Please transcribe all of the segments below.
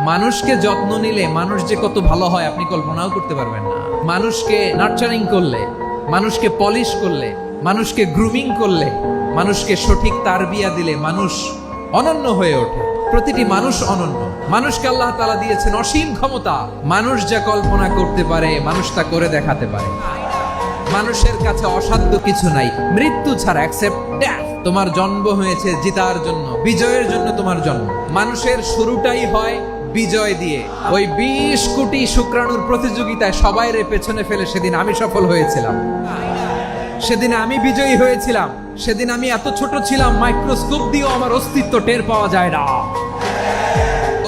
মানুষকে যত্ন নিলে মানুষ যে কত ভালো হয় আপনি কল্পনাও করতে পারবেন না। মানুষকে নার্চারিং করলে, মানুষকে পলিশ করলে, মানুষকে গ্রুমিং করলে, মানুষকে সঠিক তারবিয়া দিলে মানুষ অনন্য হয়ে ওঠে। প্রতিটি মানুষ অনন্য। মানুষকে আল্লাহ তাআলা দিয়েছেন অসীম ক্ষমতা। মানুষ যা কল্পনা করতে পারে মানুষ তা করে দেখাতে পারে। মানুষের কাছে অসাধ্য কিছু নাই মৃত্যু ছাড়া, এক্সেপ্ট ডেথ। তোমার জন্ম হয়েছে জিতার জন্য, বিজয়ের জন্য তোমার জন্ম। মানুষের শুরুটাই হয় বিজয় দিয়ে। ওই 20 কোটি শুক্রাণুর প্রতিযোগিতায় সবাইরে পেছনে ফেলে সেদিন আমি সফল হয়েছিলাম, সেদিন আমি বিজয়ী হয়েছিলাম। সেদিন আমি এত ছোট ছিলাম মাইক্রোস্কোপ দিয়েও আমার অস্তিত্ব টের পাওয়া যায় না।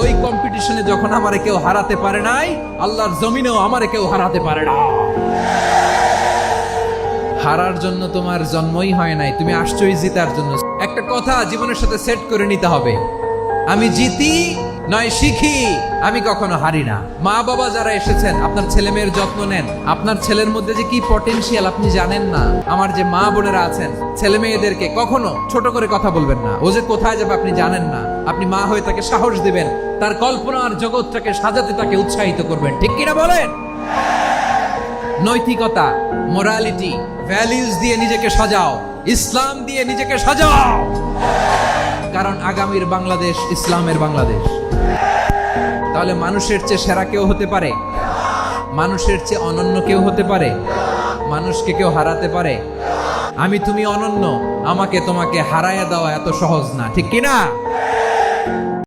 ওই কম্পিটিশনে যখন আমারে কেউ হারাতে পারে নাই, আল্লাহর জমিনেও আমারে কেউ হারাতে পারে না। হারার জন্য তোমার জন্মই হয় নাই, তুমি আসছোই জিতার জন্য। একটা কথা জীবনের সাথে সেট করে নিতে হবে, আমি জিতি নয় শিখি, আমি কখনো হারি না। মা বাবা যারা এসেছেন আপনার ছেলে মেয়ের যত্ন নেন। আপনার ছেলের মধ্যে যে কি পটেনশিয়াল আপনি জানেন না। আমার যে মা বোনেরা আছেন, ছেলে মেয়েদেরকে কখনো ছোট করে কথা বলবেন না। ও যে কোথায় যাবে আপনি জানেন না। আপনি মা হয়ে তাকে সাহস দিবেন, তার কল্পনার জগৎটাকে সাজাতে তাকে উৎসাহিত করবেন। ঠিক কিনা বলেন? নৈতিকতা, মোরালিটি, ভ্যালিউজ দিয়ে নিজেকে সাজাও, ইসলাম দিয়ে নিজেকে সাজাও। কারণ আগামীর বাংলাদেশ ইসলামের বাংলাদেশ। তাহলে মানুষের চেয়ে সেরা কেউ হতে পারে? মানুষের চেয়ে অনন্য কেউ হতে পারে? মানুষকে কেউ হারাতে পারে? আমি তুমি অনন্য, আমাকে তোমাকে হারাইয়া দেওয়া এত সহজ না। ঠিক কিনা?